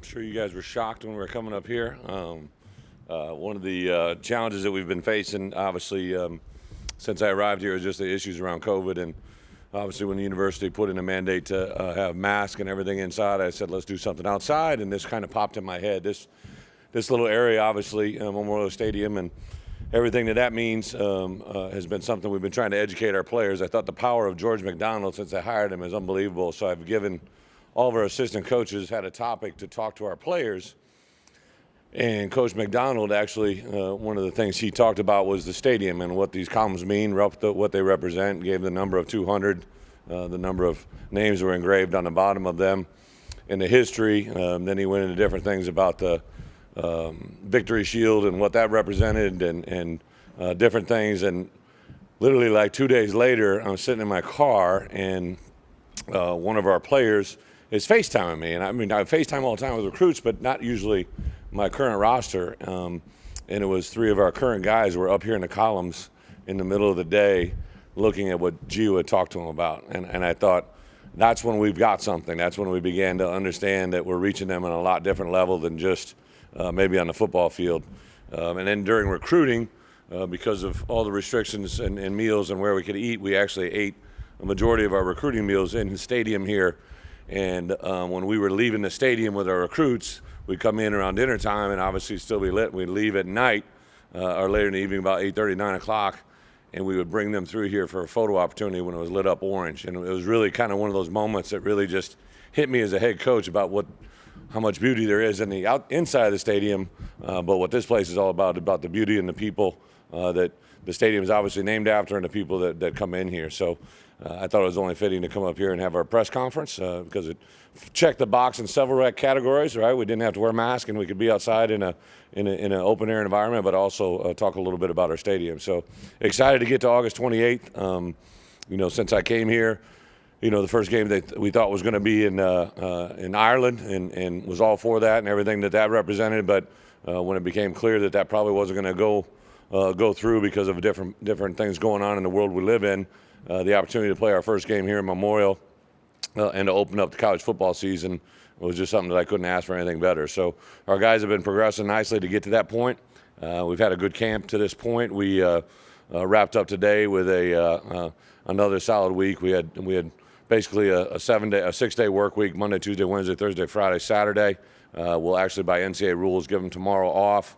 sure you guys were shocked when we were coming up here. One of the challenges that we've been facing, obviously, since I arrived here is just the issues around COVID. And obviously when the university put in a mandate to have masks and everything inside, I said, let's do something outside. And this kind of popped in my head. This little area, obviously, Memorial Stadium and everything that means has been something we've been trying to educate our players. I thought the power of George McDonald since I hired him is unbelievable. So I've given all of our assistant coaches had a topic to talk to our players. And Coach McDonald actually, one of the things he talked about was the stadium and what these columns mean, what they represent, gave the number of 200, the number of names were engraved on the bottom of them, and the history. Then he went into different things about the Victory Shield and what that represented and different things. And literally like 2 days later, I'm sitting in my car and one of our players is FaceTiming me. And I mean, I FaceTime all the time with recruits, but not usually my current roster. And it was three of our current guys were up here in the columns in the middle of the day looking at what Gio had talked to him about. And I thought, that's when we've got something. That's when we began to understand that we're reaching them on a lot different level than just maybe on the football field. And then during recruiting, because of all the restrictions and meals and where we could eat, we actually ate a majority of our recruiting meals in the stadium here. And when we were leaving the stadium with our recruits, we'd come in around dinner time and obviously still be lit. We'd leave at night or later in the evening, about 8:30, 9 o'clock, and we would bring them through here for a photo opportunity when it was lit up orange. And it was really kind of one of those moments that really just hit me as a head coach about how much beauty there is in the inside of the stadium, but what this place is all about the beauty and the people that the stadium is obviously named after and the people that come in here. So I thought it was only fitting to come up here and have our press conference because it checked the box in several categories, right? We didn't have to wear masks and we could be outside in an open air environment, but also talk a little bit about our stadium. So excited to get to August 28th. Since I came here, the first game that we thought was going to be in Ireland and was all for that and everything that represented. But when it became clear that probably wasn't going to go through because of different things going on in the world we live in, the opportunity to play our first game here in Memorial and to open up the college football season was just something that I couldn't ask for anything better. So our guys have been progressing nicely to get to that point. We've had a good camp to this point. We wrapped up today with another solid week. We had basically a 6-day work week, Monday, Tuesday, Wednesday, Thursday, Friday, Saturday. We'll actually, by NCAA rules, give them tomorrow off.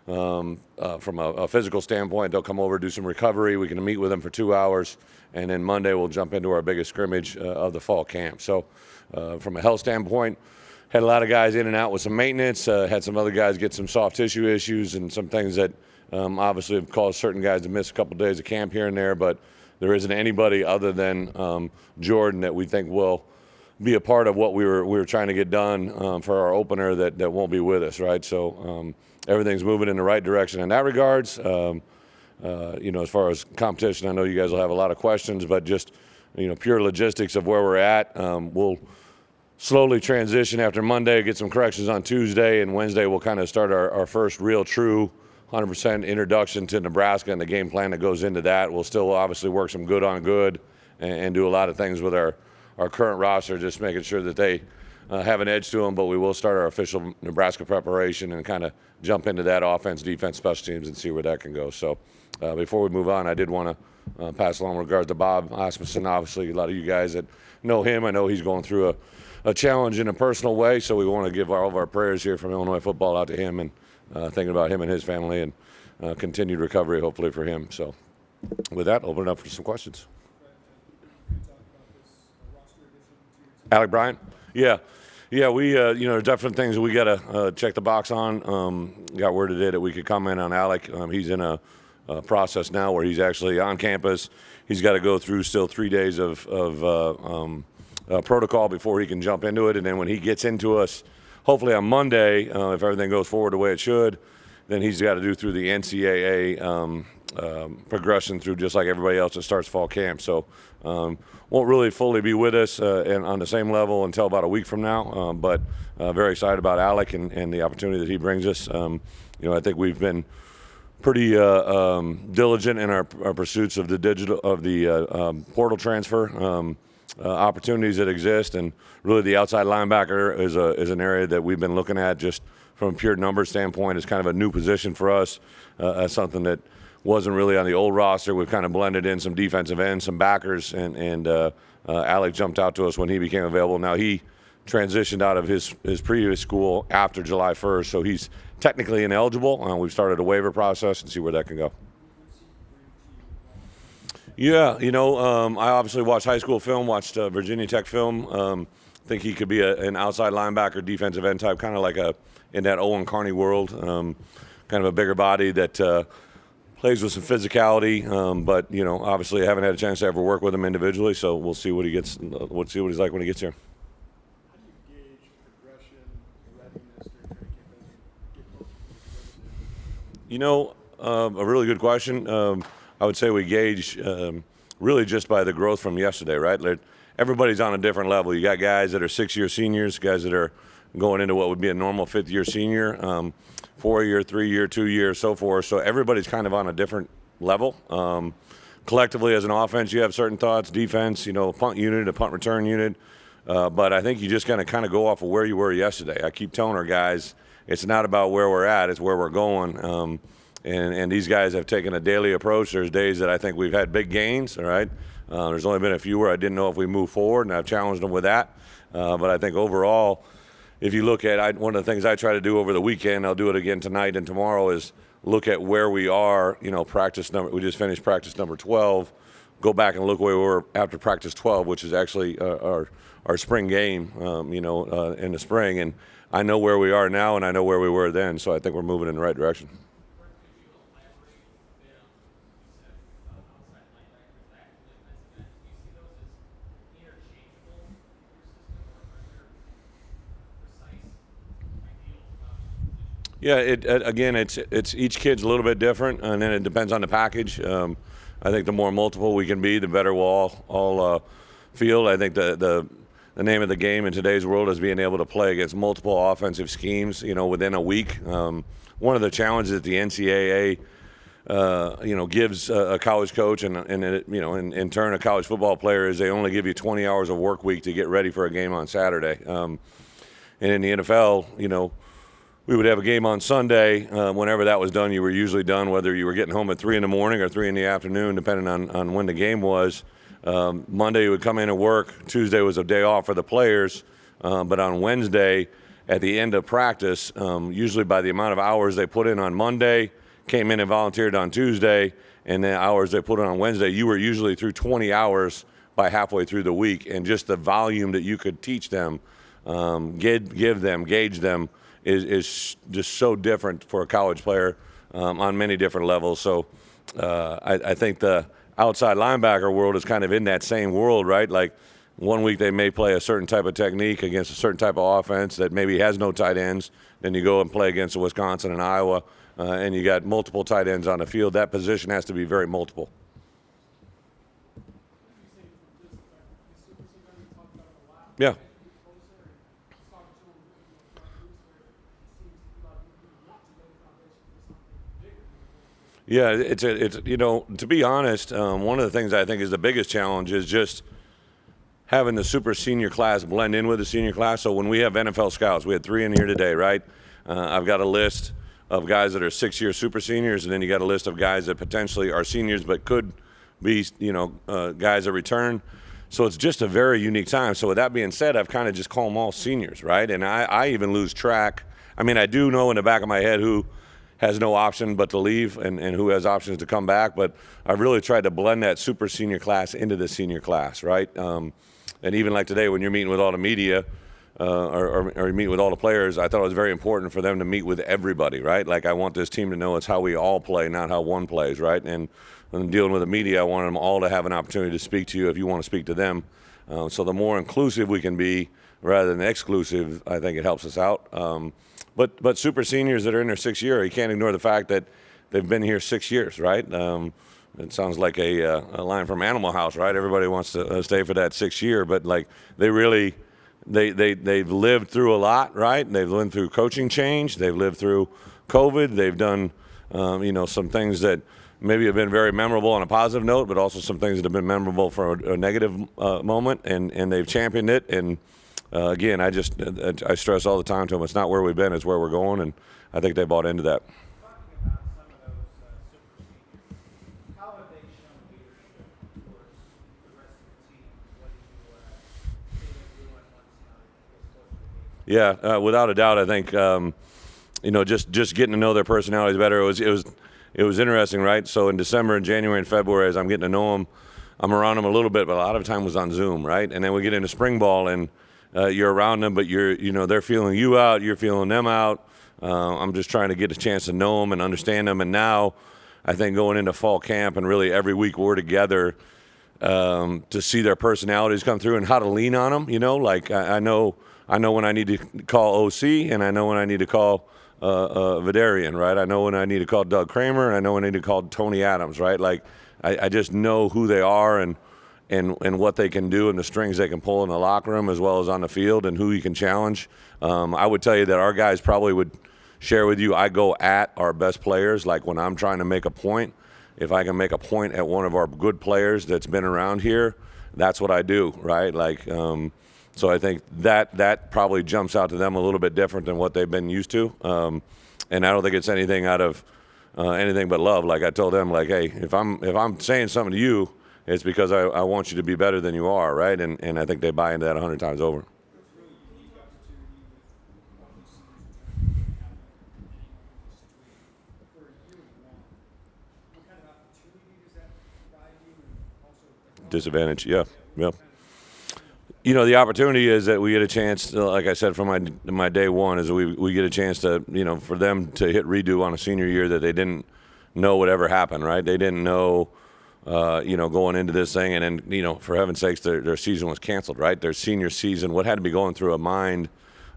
From a physical standpoint, they'll come over, do some recovery. We can meet with them for 2 hours, and then Monday we'll jump into our biggest scrimmage of the fall camp. So from a health standpoint, had a lot of guys in and out with some maintenance, had some other guys get some soft tissue issues and some things that obviously have caused certain guys to miss a couple days of camp here and there, but there isn't anybody other than Jordan that we think will be a part of what we were trying to get done for our opener that won't be with us, right? So everything's moving in the right direction in that regards. As far as competition, I know you guys will have a lot of questions, but just pure logistics of where we're at. We'll slowly transition after Monday, get some corrections on Tuesday, and Wednesday we'll kind of start our first real true 100% introduction to Nebraska and the game plan that goes into that. We'll still obviously work some good on good and do a lot of things with our current roster, just making sure that they have an edge to them, but we will start our official Nebraska preparation and kind of jump into that offense, defense, special teams and see where that can go. So before we move on, I did want to pass along regards to Bob Asmussen. Obviously, a lot of you guys that know him, I know he's going through a challenge in a personal way, so we want to give all of our prayers here from Illinois football out to him and thinking about him and his family and continued recovery hopefully for him. So with that, open it up for some questions. Alec Bryant? Yeah, we there's different things that we got to check the box on. Got word today that we could comment on Alec. He's in a process now where he's actually on campus. He's got to go through still 3 days of protocol before he can jump into it. And then when he gets into us, hopefully on Monday, if everything goes forward the way it should, then he's got to do through the NCAA progression through just like everybody else that starts fall camp. So won't really fully be with us and on the same level until about a week from now, but very excited about Alec and the opportunity that he brings us. I think we've been pretty diligent in our pursuits of the portal transfer. opportunities that exist, and really the outside linebacker is an area that we've been looking at just from a pure number standpoint. It's kind of a new position for us, as something that wasn't really on the old roster. We've kind of blended in some defensive ends, some backers, and Alec jumped out to us when he became available. Now he transitioned out of his previous school after July 1st, so he's technically ineligible. We've started a waiver process and see where that can go. Yeah, I obviously watched high school film, watched Virginia Tech film. Think he could be an outside linebacker, defensive end type, kind of like in that Owen Carney world, kind of a bigger body that plays with some physicality, but obviously I haven't had a chance to ever work with him individually, so we'll see what he gets. We'll see what he's like when he gets here. How do you gauge progression, readiness during training camp as you get closer to the A really good question. I would say we gauge really just by the growth from yesterday, right? Everybody's on a different level. You got guys that are 6-year seniors, guys that are going into what would be a normal 5th-year senior, 4-year, 3-year, 2-year, so forth. So everybody's kind of on a different level. Collectively, as an offense, you have certain thoughts. Defense, a punt unit, a punt return unit. But I think you just kind of go off of where you were yesterday. I keep telling our guys, it's not about where we're at, it's where we're going. And these guys have taken a daily approach. There's days that I think we've had big gains, all right? There's only been a few where I didn't know if we move forward, and I've challenged them with that. But I think overall, if you look at one of the things I try to do over the weekend, I'll do it again tonight and tomorrow, is look at where we are, we just finished practice number 12, go back and look where we were after practice 12, which is actually our spring game, in the spring. And I know where we are now, and I know where we were then, so I think we're moving in the right direction. Yeah, again, it's each kid's a little bit different, and then it depends on the package. I think the more multiple we can be, the better we'll all feel. I think the name of the game in today's world is being able to play against multiple offensive schemes, within a week. One of the challenges that the NCAA, gives a college coach and in turn a college football player is they only give you 20 hours of work week to get ready for a game on Saturday. And in the NFL, we would have a game on Sunday. Whenever that was done, you were usually done, whether you were getting home at 3 in the morning or 3 in the afternoon, depending on when the game was. Monday you would come in and work. Tuesday was a day off for the players. But on Wednesday, at the end of practice, usually by the amount of hours they put in on Monday, came in and volunteered on Tuesday, and the hours they put in on Wednesday, you were usually through 20 hours by halfway through the week. And just the volume that you could teach them, give them, gauge them, is just so different for a college player on many different levels. So I think the outside linebacker world is kind of in that same world, right? Like one week they may play a certain type of technique against a certain type of offense that maybe has no tight ends. Then you go and play against Wisconsin and Iowa, and you got multiple tight ends on the field. That position has to be very multiple. Yeah. Yeah, it's to be honest, one of the things I think is the biggest challenge is just having the super senior class blend in with the senior class. So when we have NFL scouts, we had 3 in here today, right? I've got a list of guys that are 6-year super seniors, and then you got a list of guys that potentially are seniors but could be, guys that return. So it's just a very unique time. So with that being said, I've kind of just called them all seniors, right? And I even lose track. I mean, I do know in the back of my head who has no option but to leave and who has options to come back. But I've really tried to blend that super senior class into the senior class, right? And even like today when you're meeting with all the media or you meet with all the players, I thought it was very important for them to meet with everybody, right? Like I want this team to know it's how we all play, not how one plays, right? And when dealing with the media, I want them all to have an opportunity to speak to you if you want to speak to them. So the more inclusive we can be rather than exclusive, I think it helps us out. But super seniors that are in their 6th year, you can't ignore the fact that they've been here 6 years, right? It sounds like a line from Animal House, right? Everybody wants to stay for that 6th year, but like they've lived through a lot, right? They've lived through coaching change, they've lived through COVID, they've done some things that maybe have been very memorable on a positive note, but also some things that have been memorable for a negative moment, and they've championed it. And again, I stress all the time to them, it's not where we've been, it's where we're going, and I think they bought into that. Talking about some of those super seniors, how have they shown leadership towards the rest of the team? What did you see them doing once it gets closer to the game? Yeah, without a doubt, I think just getting to know their personalities better. It was interesting, right? So in December and January and February, as I'm getting to know them, I'm around them a little bit, but a lot of the time was on Zoom, right? And then we get into spring ball, and you're around them, but they're feeling you out, you're feeling them out. I'm just trying to get a chance to know them and understand them. And now, I think going into fall camp and really every week we're together to see their personalities come through and how to lean on them. Like I know when I need to call OC, and I know when I need to call Vidarian, right? I know when I need to call Doug Kramer, and I know when I need to call Tony Adams, right? Like I just know who they are and what they can do and the strings they can pull in the locker room as well as on the field and who you can challenge. I would tell you that our guys probably would share with you, I go at our best players. Like when I'm trying to make a point, if I can make a point at one of our good players that's been around here, that's what I do, right? Like, so I think that probably jumps out to them a little bit different than what they've been used to. And I don't think it's anything out of anything but love. Like I told them, like, hey, if I'm saying something to you, it's because I want you to be better than you are, right? And I think they buy into that 100 times over. Disadvantage, yeah. The opportunity is that we get a chance, like I said, from my day one, is we get a chance to, for them to hit redo on a senior year that they didn't know would ever happen, right? They didn't know, going into this thing, and then, for heaven's sakes, their season was canceled, right? Their senior season, what had to be going through a mind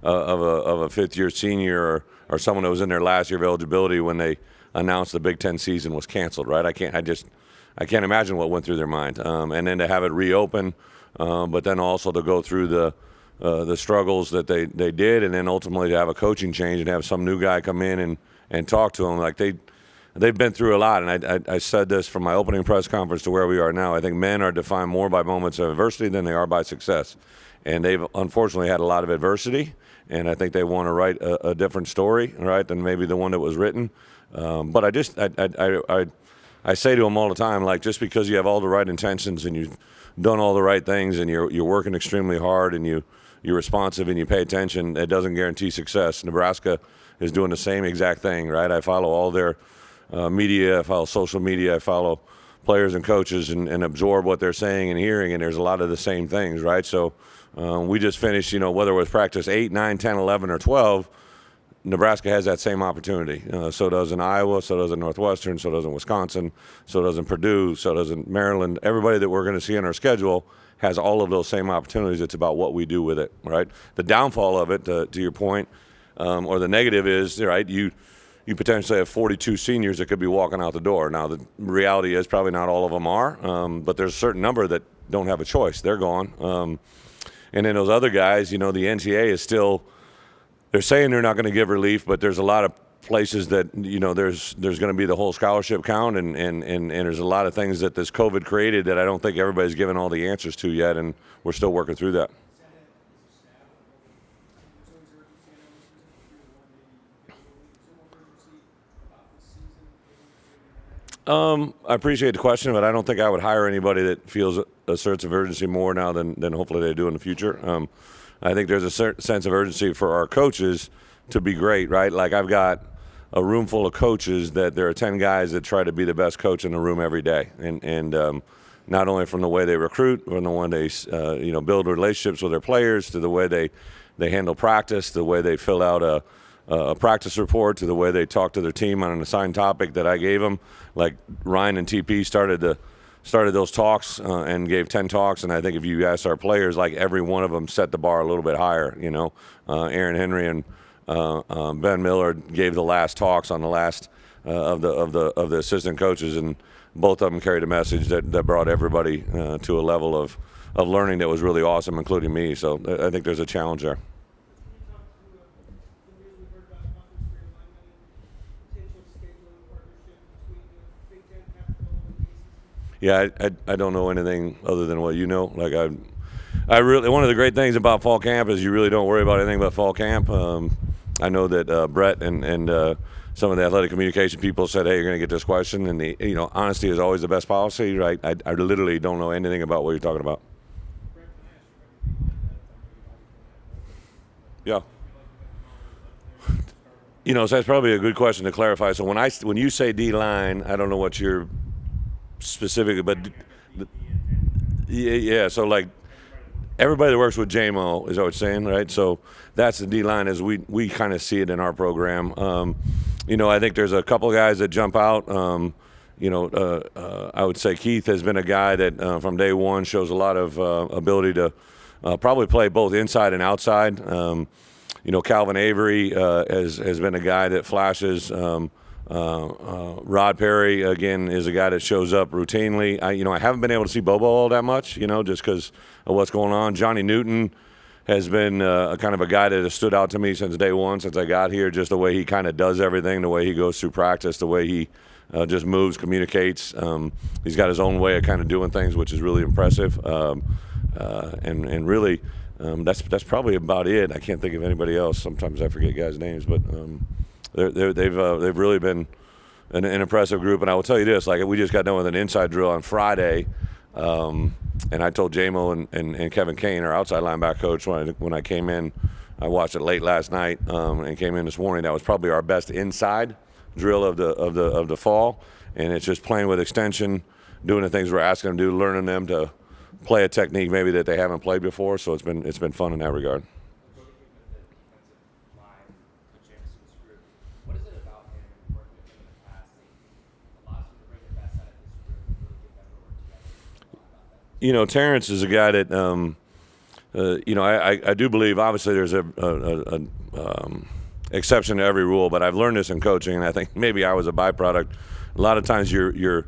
of a fifth-year senior or someone that was in their last year of eligibility when they announced the Big Ten season was canceled, right? I can't imagine what went through their mind. And then to have it reopen, but then also to go through the struggles that they did, and then ultimately to have a coaching change and have some new guy come in and talk to them. Like they've been through a lot. And I said this from my opening press conference to where we are now. I think men are defined more by moments of adversity than they are by success. And they've unfortunately had a lot of adversity, and I think they want to write a different story, right, than maybe the one that was written. But I say to them all the time, like, just because you have all the right intentions and you've done all the right things and you're working extremely hard and you're responsive and you pay attention, it doesn't guarantee success. Nebraska is doing the same exact thing, right? I follow all their media, I follow social media, I follow players and coaches and absorb what they're saying and hearing, and there's a lot of the same things, right? So we just finished, whether it was practice 8, 9, 10, 11, or 12, Nebraska has that same opportunity. So does in Iowa, so does in Northwestern, so does in Wisconsin, so does in Purdue, so does in Maryland. Everybody that we're going to see on our schedule has all of those same opportunities. It's about what we do with it, right? The downfall of it, to your point, or the negative is, right, you potentially have 42 seniors that could be walking out the door. Now, the reality is probably not all of them are, but there's a certain number that don't have a choice. They're gone. And then those other guys, the NCAA is still – they're saying they're not going to give relief, but there's a lot of places that, there's going to be the whole scholarship count, and there's a lot of things that this COVID created that I don't think everybody's given all the answers to yet, and we're still working through that. I appreciate the question, but I don't think I would hire anybody that feels a sense of urgency more now than hopefully they do in the future. I think there's a certain sense of urgency for our coaches to be great, right? Like I've got a room full of coaches that there are 10 guys that try to be the best coach in the room every day. And not only from the way they recruit, from the way they build relationships with their players, to the way they handle practice, the way they fill out a practice report, to the way they talk to their team on an assigned topic that I gave them. Like Ryan and TP started those talks and gave 10 talks, and I think if you ask our players, like every one of them set the bar a little bit higher. Aaron Henry and Ben Miller gave the last talks on the last of the assistant coaches, and both of them carried a message that brought everybody to a level of learning that was really awesome, including me. So I think there's a challenge there. Yeah, I don't know anything other than what you know. Like I really, one of the great things about fall camp is you really don't worry about anything but fall camp. I know that Bret and some of the athletic communication people said, hey, you're going to get this question, and honesty is always the best policy, right? I literally don't know anything about what you're talking about. Yeah. So that's probably a good question to clarify. So when you say D-line, I don't know what you're specific, but yeah. So like everybody that works with JMO is what you're saying, right? So that's the D-line as we kind of see it in our program. I think there's a couple of guys that jump out. I would say Keith has been a guy that from day one shows a lot of ability to probably play both inside and outside. Calvin Avery has been a guy that flashes. Rod Perry, again, is a guy that shows up routinely. I haven't been able to see Bobo all that much, just because of what's going on. Johnny Newton has been a kind of a guy that has stood out to me since day one, since I got here, just the way he kind of does everything, the way he goes through practice, the way he just moves, communicates. He's got his own way of kind of doing things, which is really impressive. And really, that's probably about it. I can't think of anybody else. Sometimes I forget guys' names, but they've really been an impressive group. And I will tell you this: like we just got done with an inside drill on Friday, and I told JMO and Kevin Kane, our outside linebacker coach, when I came in, I watched it late last night and came in this morning. That was probably our best inside drill of the fall, and it's just playing with extension, doing the things we're asking them to do, learning them to play a technique maybe that they haven't played before. So it's been fun in that regard. Terrence is a guy that, I do believe. Obviously, there's a exception to every rule, but I've learned this in coaching, and I think maybe I was a byproduct. A lot of times, your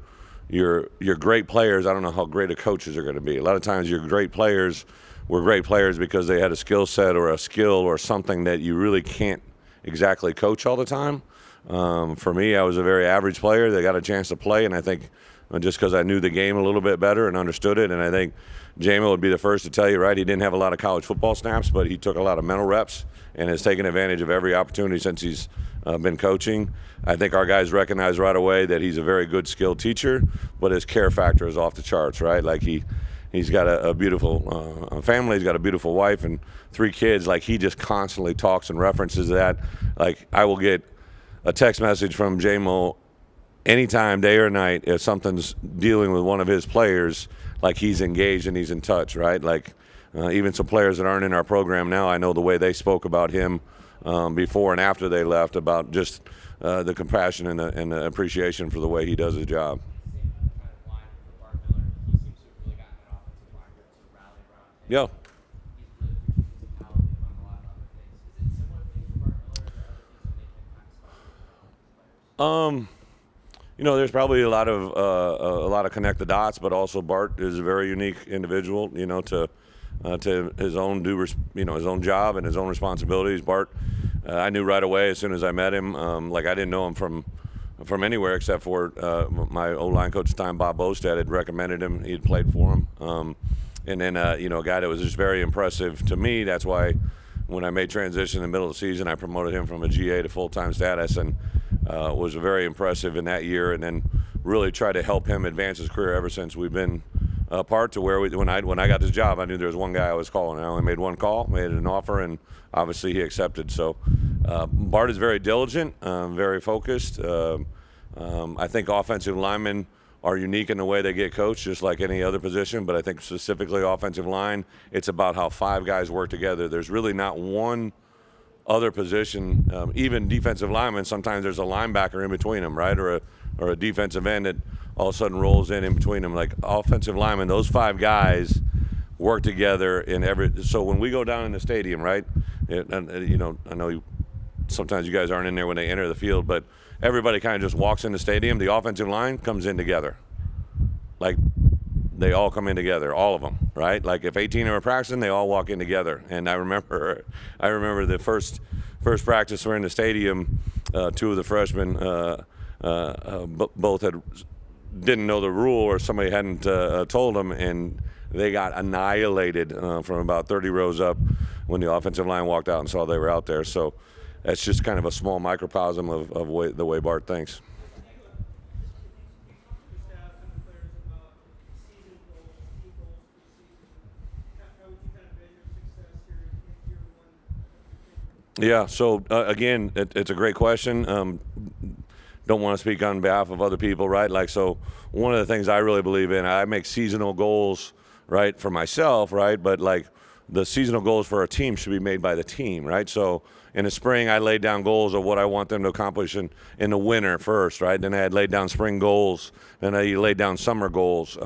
great players. I don't know how great a coaches are going to be. A lot of times, your great players were great players because they had a skill set or a skill or something that you really can't exactly coach all the time. For me, I was a very average player that got a chance to play, and I think just because I knew the game a little bit better and understood it. And I think JMO would be the first to tell you, right, he didn't have a lot of college football snaps, but he took a lot of mental reps and has taken advantage of every opportunity since he's been coaching. I think our guys recognize right away that he's a very good skilled teacher, but his care factor is off the charts, right? Like he's got a beautiful family, he's got a beautiful wife and 3 kids. Like he just constantly talks and references that. Like I will get a text message from JMO anytime, day or night, if something's dealing with one of his players, like he's engaged and he's in touch, right? Like even some players that aren't in our program now, I know the way they spoke about him before and after they left, about just the compassion and the appreciation for the way he does his job. Yeah. There's probably a lot of connect the dots, but also Bart is a very unique individual, to his own his own job and his own responsibilities. Bart, I knew right away as soon as I met him. I didn't know him from anywhere except for my O-line coach at the time, Bob Bostad, had recommended him. He had played for him, and then a guy that was just very impressive to me. That's why when I made transition in the middle of the season, I promoted him from a GA to full-time status, and was very impressive in that year, and then really tried to help him advance his career ever since we've been apart, to where when I got this job, I knew there was one guy I was calling. I only made one call, made an offer, and obviously he accepted. So Bart is very diligent, very focused. I think offensive linemen are unique in the way they get coached, just like any other position, but I think specifically offensive line, it's about how 5 guys work together. There's really not one other position, even defensive linemen, sometimes there's a linebacker in between them, right, or a defensive end that all of a sudden rolls in between them. Like offensive linemen, those 5 guys work together in every. So when we go down in the stadium, right, I know sometimes you guys aren't in there when they enter the field, but everybody kind of just walks in the stadium. The offensive line comes in together, like they all come in together, all of them, right? Like if 18 are practicing, they all walk in together. And I remember the first practice we're in the stadium. 2 of the freshmen both had didn't know the rule or somebody hadn't told them, and they got annihilated from about 30 rows up when the offensive line walked out and saw they were out there. So that's just kind of a small microcosm of the way Bart thinks. Yeah, so again, it's a great question. Don't want to speak on behalf of other people, right? Like, so one of the things I really believe in, I make seasonal goals, right, for myself, right? But like the seasonal goals for a team should be made by the team, right? So in the spring, I laid down goals of what I want them to accomplish in the winter first, right? Then I had laid down spring goals. Then I laid down summer goals.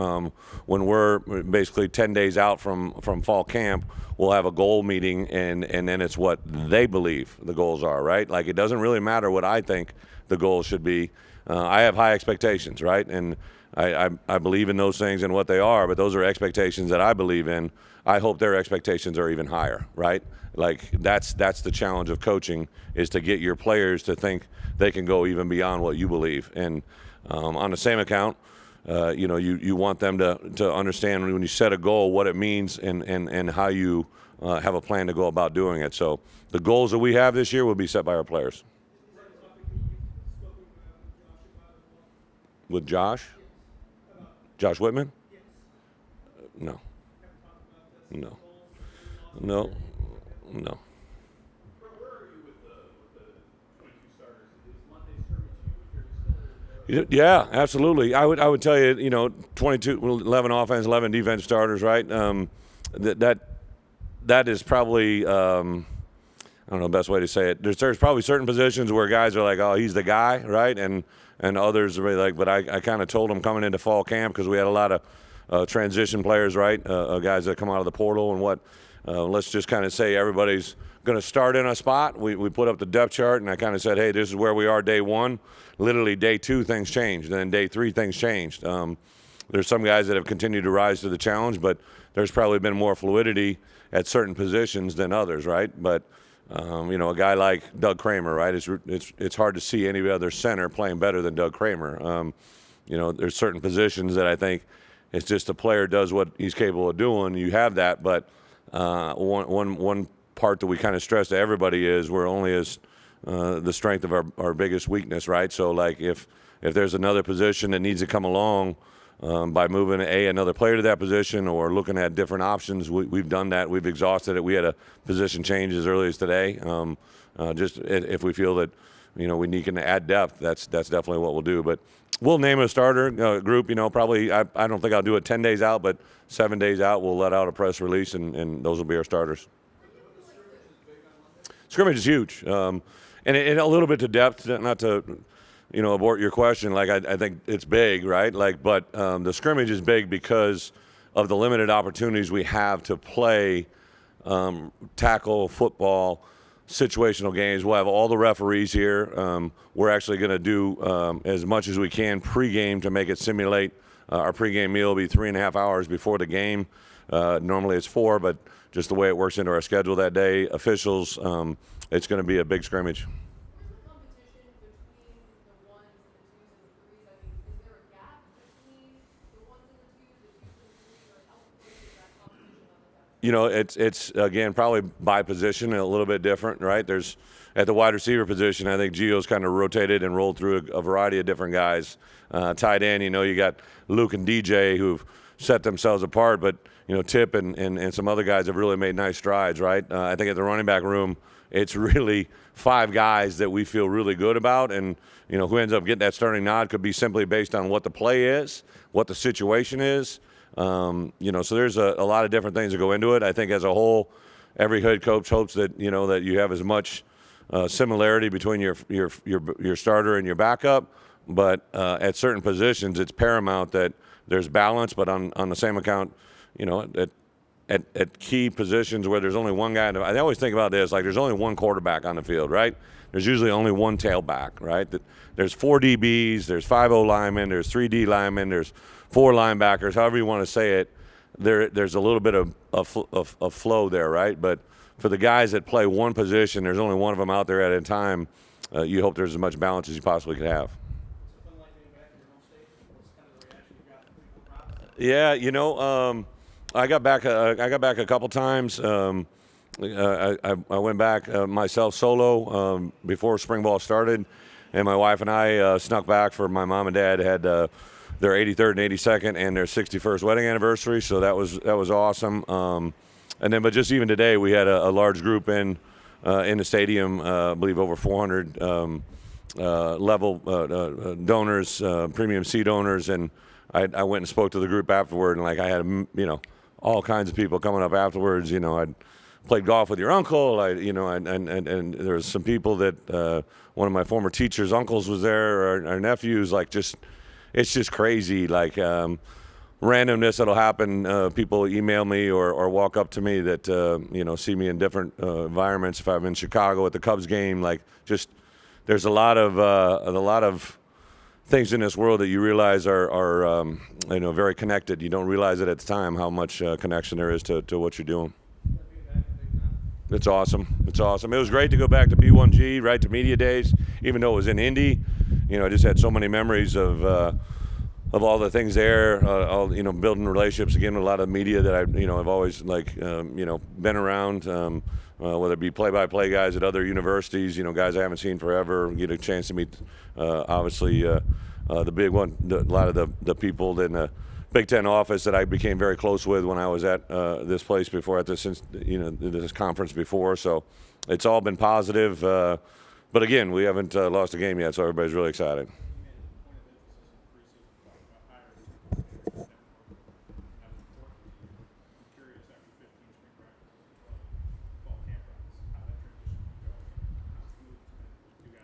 When we're basically 10 days out from fall camp, we'll have a goal meeting, and then it's what they believe the goals are, right? Like, it doesn't really matter what I think the goals should be. I have high expectations, right? And I believe in those things and what they are, but those are expectations that I believe in. I hope their expectations are even higher, right? Like, that's the challenge of coaching, is to get your players to think they can go even beyond what you believe. And on the same account, you want them to understand when you set a goal what it means and how you have a plan to go about doing it. So the goals that we have this year will be set by our players. With Josh? Josh Whitman? No. No. No. No. Yeah, absolutely. I would tell you, 22, 11 offense, 11 defense starters, right? That is probably, I don't know the best way to say it. There's probably certain positions where guys are like, oh, he's the guy, right? And others are really like, but I kind of told them coming into fall camp, because we had a lot of transition players, right? Guys that come out of the portal and what. Let's just kind of say everybody's going to start in a spot. We put up the depth chart, and I kind of said, hey, this is where we are day one. Literally day two, things changed. Then day three, things changed. There's some guys that have continued to rise to the challenge, but there's probably been more fluidity at certain positions than others, right? But, a guy like Doug Kramer, right? It's hard to see any other center playing better than Doug Kramer. There's certain positions that I think it's just a player does what he's capable of doing. You have that, but one part that we kind of stress to everybody is we're only as the strength of our biggest weakness, right? So like if there's another position that needs to come along by moving another player to that position or looking at different options, we've done that. We've exhausted it. We had a position change as early as today. Just if we feel that we need to add depth, that's definitely what we'll do. But we'll name a starter group. Probably I don't think I'll do it 10 days out, but 7 days out we'll let out a press release, and those will be our starters. Scrimmage is huge, and a little bit to depth, not to abort your question. Like I think it's big, right? But the scrimmage is big because of the limited opportunities we have to play tackle football. Situational games. We'll have all the referees here. We're actually going to do as much as we can pregame to make it simulate. Our pregame meal will be 3.5 hours before the game. Normally it's 4, but just the way it works into our schedule that day. Officials, it's going to be a big scrimmage. It's again probably by position a little bit different, right? There's at the wide receiver position, I think Gio's kind of rotated and rolled through a variety of different guys. Tight end, you got Luke and DJ who've set themselves apart, but Tip and some other guys have really made nice strides, right? I think at the running back room, it's really 5 guys that we feel really good about, and who ends up getting that starting nod could be simply based on what the play is, what the situation is. So there's a lot of different things that go into it. I think as a whole, every head coach hopes that that you have as much similarity between your starter and your backup. But at certain positions, it's paramount that there's balance. But on the same account, at key positions where there's only one guy, I always think about this, like there's only one quarterback on the field, right? There's usually only one tailback, right? There's 4 DBs, there's 5 O linemen, there's 3 D linemen, there's 4 linebackers, however you want to say it. There's a little bit of flow there, right? But for the guys that play one position, there's only one of them out there at a time. You hope there's as much balance as you possibly could have. Yeah, I got back. I got back a couple times. I went back myself solo before spring ball started, and my wife and I snuck back for my mom and dad had their 83rd and 82nd and their 61st wedding anniversary. So that was awesome. And then, but just even today, we had a large group in the stadium. I believe over 400 level donors, premium seat owners, and I went and spoke to the group afterward, and like I had all kinds of people coming up afterwards. I'd played golf with your uncle. And there was some people that one of my former teachers' uncles was there, our nephews. It's just crazy. Randomness that'll happen. People email me or walk up to me that see me in different environments. If I'm in Chicago at the Cubs game, there's a lot of things in this world that you realize are very connected. You don't realize it at the time how much connection there is to what you're doing. It's awesome. It's awesome. It was great to go back to B1G, right to media days, even though it was in Indy. I just had so many memories of all the things there. Building relationships again with a lot of media that I've always been around. Whether it be play-by-play guys at other universities, guys I haven't seen forever. Get a chance to meet, obviously, the big one, a lot of the people in the Big Ten office that I became very close with when I was at this place before, at this conference before. So it's all been positive. But again, we haven't lost a game yet, so everybody's really excited.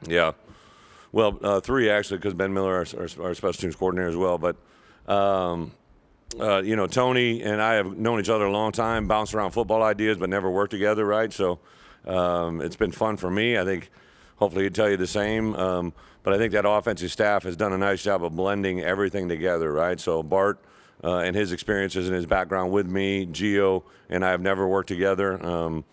Yeah, well, 3 actually, because Ben Miller, our special teams coordinator as well. But Tony and I have known each other a long time, bounced around football ideas, but never worked together, right? So it's been fun for me. I think hopefully he'd tell you the same. But I think that offensive staff has done a nice job of blending everything together, right? So Bart and his experiences and his background with me, Gio and I have never worked together. I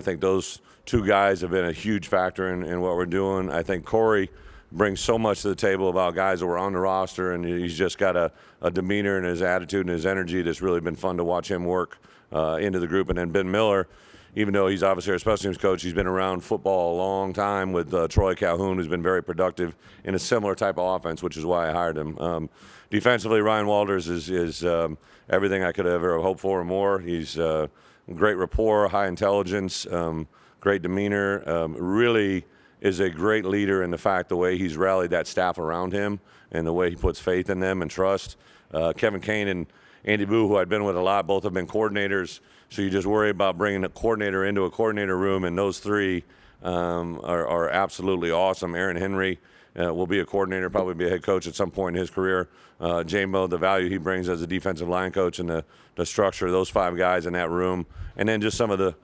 think those 2 guys have been a huge factor in what we're doing. I think Corey brings so much to the table about guys that were on the roster, and he's just got a demeanor and his attitude and his energy that's really been fun to watch him work into the group. And then Ben Miller, even though he's obviously our special teams coach, he's been around football a long time with Troy Calhoun, who's been very productive in a similar type of offense, which is why I hired him. Defensively, Ryan Walters is everything I could ever hope for and more. He's great rapport, high intelligence, great demeanor, really is a great leader in the fact the way he's rallied that staff around him and the way he puts faith in them and trust. Kevin Kane and Andy Boo, who I've been with a lot, both have been coordinators, so you just worry about bringing a coordinator into a coordinator room, and those 3 are absolutely awesome. Aaron Henry will be a coordinator, probably be a head coach at some point in his career. Jambo, the value he brings as a defensive line coach and the structure of those 5 guys in that room, and then just some of the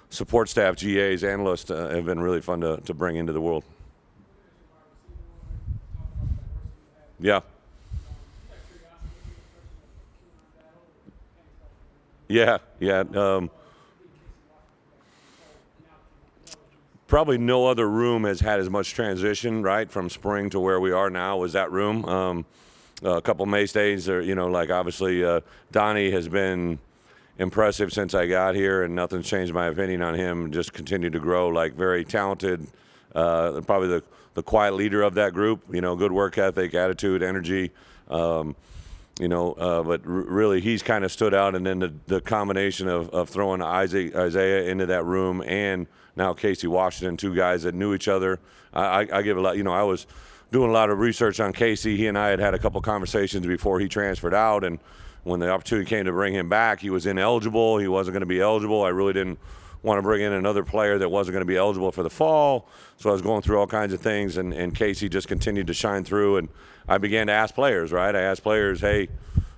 support staff, GAs, analysts have been really fun to bring into the world. Yeah. Yeah. Probably no other room has had as much transition, right, from spring to where we are now as that room. A couple mainstays are, obviously Donnie has been impressive since I got here, and nothing's changed my opinion on him. Just continued to grow, very talented, probably the quiet leader of that group. Good work ethic, attitude, energy. But really he's kind of stood out. And then the combination of throwing Isaiah into that room and now Casey Washington, 2 guys that knew each other. I give a lot. I was doing a lot of research on Casey. He and I had a couple conversations before he transferred out, and when the opportunity came to bring him back, he was ineligible. He wasn't going to be eligible. I really didn't want to bring in another player that wasn't going to be eligible for the fall. So I was going through all kinds of things, and Casey just continued to shine through. And I began to ask players, right? I asked players, hey,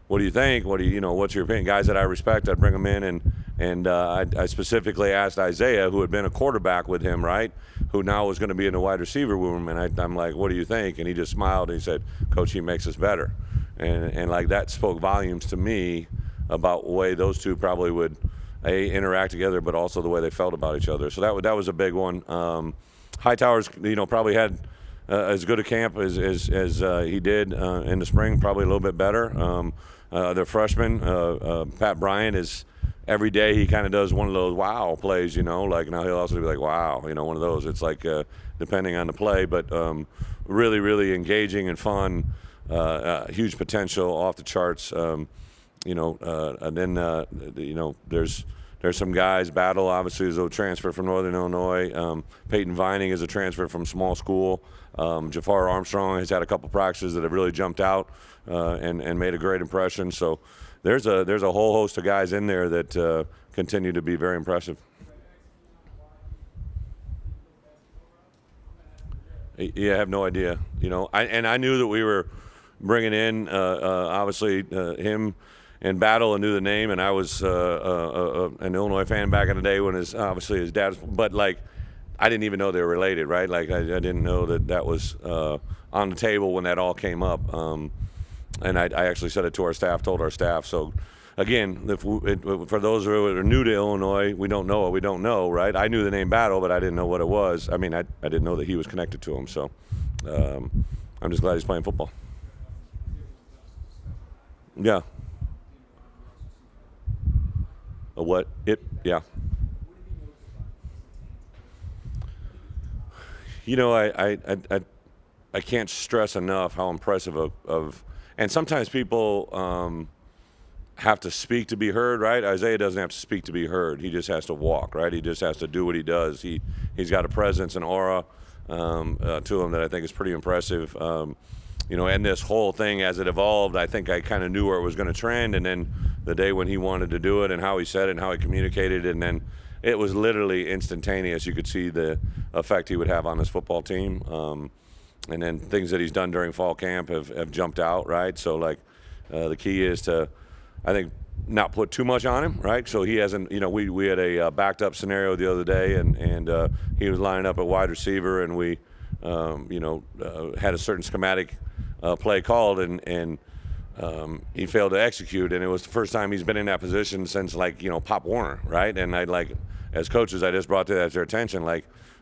what do you think? What's your opinion? Guys that I respect, I'd bring them in. And I specifically asked Isaiah, who had been a quarterback with him, right, who now was going to be in the wide receiver room. And I'm like, what do you think? And he just smiled and he said, Coach, he makes us better. And that spoke volumes to me about the way those 2 probably would interact together, but also the way they felt about each other. So that was a big one. Hightower's probably had as good a camp as he did in the spring, probably a little bit better. The freshman, Pat Bryant, is every day he kind of does one of those wow plays, like now he'll also be like, wow, one of those. It's like depending on the play, but really, really engaging and fun, huge potential, off the charts. And then, there's some guys. Battle, obviously, is a transfer from Northern Illinois. Peyton Vining is a transfer from small school. Jafar Armstrong has had a couple practices that have really jumped out and made a great impression. So there's a whole host of guys in there that continue to be very impressive. Yeah, I have no idea. I knew that we were bringing in obviously him and Battle, and knew the name, and I was an Illinois fan back in the day when obviously his dad. But like, I didn't even know they were related, right? Like I didn't know that was on the table when that all came up. And I actually said it to our staff, told our staff. So again, for those who are new to Illinois, we don't know what we don't know, right? I knew the name Battle, but I didn't know what it was. I mean, I didn't know that he was connected to him. So I'm just glad he's playing football. Yeah. What? Yeah. I can't stress enough how impressive of and sometimes people have to speak to be heard, right? Isaiah doesn't have to speak to be heard. He just has to walk, right? He just has to do what he does. He's got a presence and aura to him that I think is pretty impressive. And this whole thing, as it evolved, I think I kind of knew where it was going to trend. And then the day when he wanted to do it and how he said it and how he communicated, and then it was literally instantaneous. You could see the effect he would have on this football team. And then things that he's done during fall camp have jumped out, right? So, the key is to, I think, not put too much on him, right? So he hasn't, we had a backed up scenario the other day, and he was lining up at wide receiver, and we, had a certain schematic play called, and he failed to execute, and it was the first time he's been in that position since Pop Warner, right? And as coaches, I just brought that to their attention.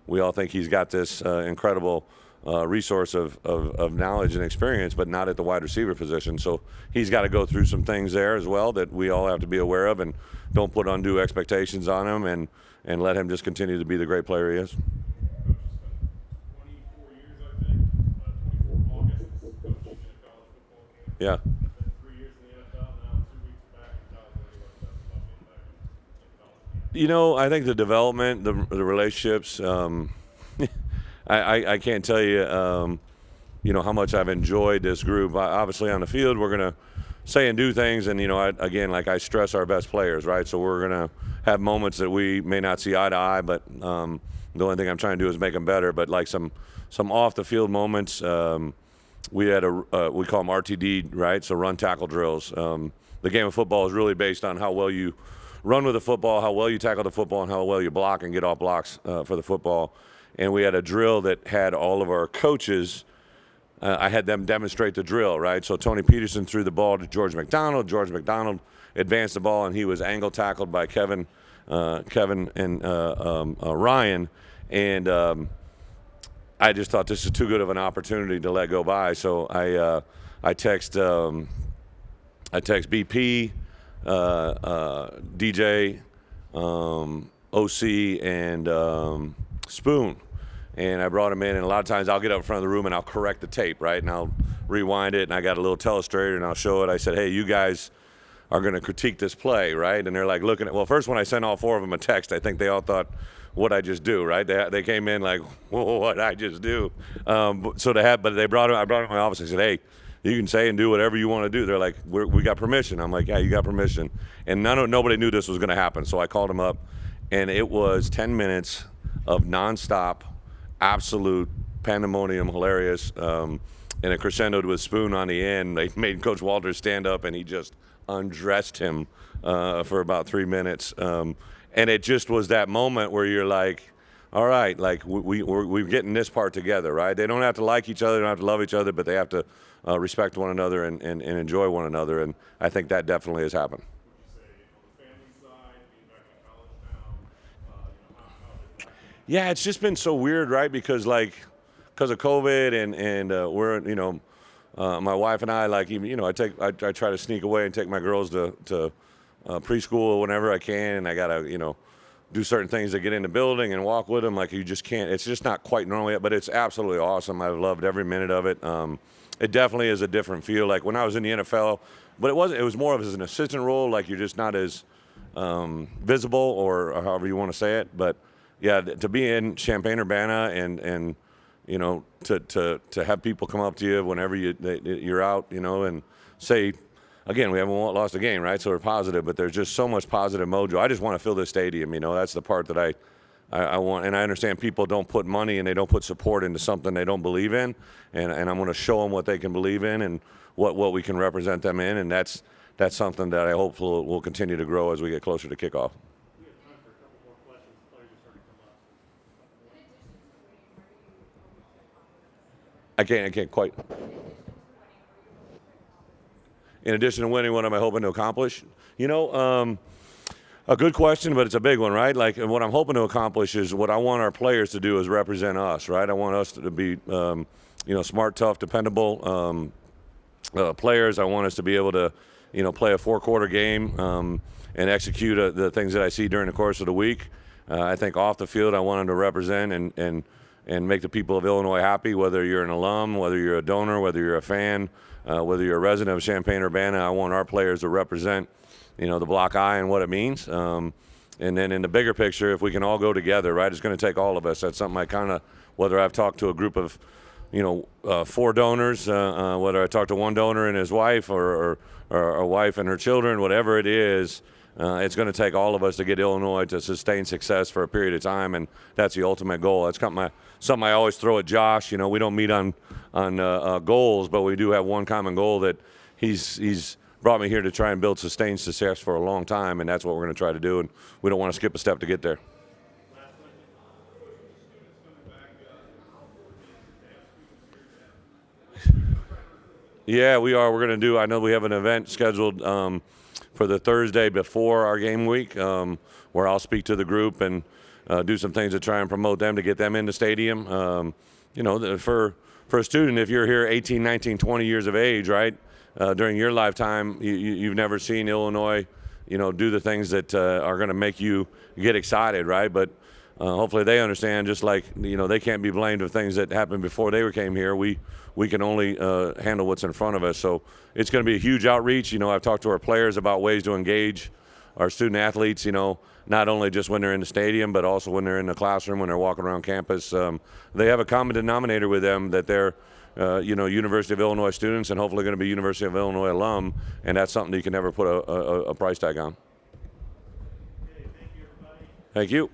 We all think he's got this incredible resource of knowledge and experience, but not at the wide receiver position. So he's got to go through some things there as well that we all have to be aware of, and don't put undue expectations on him, and let him just continue to be the great player he is. 24 years, I think. 24 August, coaching in college football camp. Yeah. 3 years in the NFL, now 2 weeks back in college. What do you like about being back in college camp? I think the development, the relationships, I can't tell you, how much I've enjoyed this group. Obviously, on the field, we're going to say and do things, and, I stress our best players, right? So we're going to have moments that we may not see eye to eye, but the only thing I'm trying to do is make them better. But some off-the-field moments, we had we call them RTD, right? So run, tackle drills. The game of football is really based on how well you run with the football, how well you tackle the football, and how well you block and get off blocks for the football. And we had a drill that had all of our coaches. I had them demonstrate the drill, right? So Tony Peterson threw the ball to George McDonald. George McDonald advanced the ball, and he was angle tackled by Kevin and Ryan. And I just thought this is too good of an opportunity to let go by. So I text BP, DJ, OC, and Spoon, and I brought him in. And a lot of times I'll get up in front of the room and I'll correct the tape, right? And I'll rewind it, and I got a little telestrator, and I'll show it. I said, hey, you guys are going to critique this play, right? And they're like looking at, well, first when I sent all four of them a text, I think they all thought, what I just do, right? They came in like, whoa, what I just do. But I brought him. I brought him to my office. I said, hey, you can say and do whatever you want to do. They're like, we got permission. I'm like, yeah, you got permission. And nobody knew this was going to happen. So I called him up, and it was 10 minutes of nonstop, absolute pandemonium, hilarious, and it crescendoed with Spoon on the end. They made Coach Walters stand up, and he just undressed him for about 3 minutes. And it just was that moment where you're like, all right, like we're getting this part together, right? They don't have to like each other, they don't have to love each other, but they have to respect one another and enjoy one another. And I think that definitely has happened. Yeah, it's just been so weird, right? Because like of COVID and we're, my wife and I, like, even, I try to sneak away and take my girls to preschool whenever I can, and I gotta, do certain things to get in the building and walk with them. Like, you just can't. It's just not quite normal yet, but it's absolutely awesome. I've loved every minute of it. It definitely is a different feel. Like when I was in the NFL, but it wasn't. It was more of as an assistant role. Like you're just not as visible, or however you want to say it. But yeah, to be in Champaign-Urbana and to have people come up to you whenever you're out, and say, again, we haven't lost a game, right? So we're positive, but there's just so much positive mojo. I just want to fill this stadium. That's the part that I want. And I understand people don't put money and they don't put support into something they don't believe in. And I'm going to show them what they can believe in and what we can represent them in. And that's something that I hope will continue to grow as we get closer to kickoff. We have time for a couple more questions. Players are starting to come up. I can't quite. In addition to winning, what am I hoping to accomplish? A good question, but it's a big one, right? Like, what I'm hoping to accomplish is what I want our players to do is represent us, right? I want us to be, smart, tough, dependable players. I want us to be able to, play a 4-quarter game and execute the things that I see during the course of the week. I think off the field, I want them to represent and make the people of Illinois happy, whether you're an alum, whether you're a donor, whether you're a fan, whether you're a resident of Champaign-Urbana. I want our players to represent, the Block I and what it means. And then in the bigger picture, if we can all go together, right, it's going to take all of us. That's something I kind of, whether I've talked to a group of, 4 donors, whether I talk to one donor and his wife or a wife and her children, whatever it is, it's going to take all of us to get Illinois to sustain success for a period of time, and that's the ultimate goal. That's something I always throw at Josh. We don't meet on goals, but we do have one common goal that he's brought me here to try and build sustained success for a long time, and that's what we're going to try to do, and we don't want to skip a step to get there. Yeah, we are. We're going to do, I know we have an event scheduled for the Thursday before our game week where I'll speak to the group and do some things to try and promote them to get them in the stadium. For a student, if you're here 18, 19, 20 years of age, right, during your lifetime, you've never seen Illinois, do the things that are going to make you get excited, right? But hopefully they understand, just like, they can't be blamed for things that happened before they came here. We can only handle what's in front of us. So it's going to be a huge outreach. I've talked to our players about ways to engage our student athletes, not only just when they're in the stadium, but also when they're in the classroom, when they're walking around campus. They have a common denominator with them, that they're, University of Illinois students and hopefully going to be University of Illinois alum, and that's something that you can never put a price tag on. Okay, thank you, everybody. Thank you.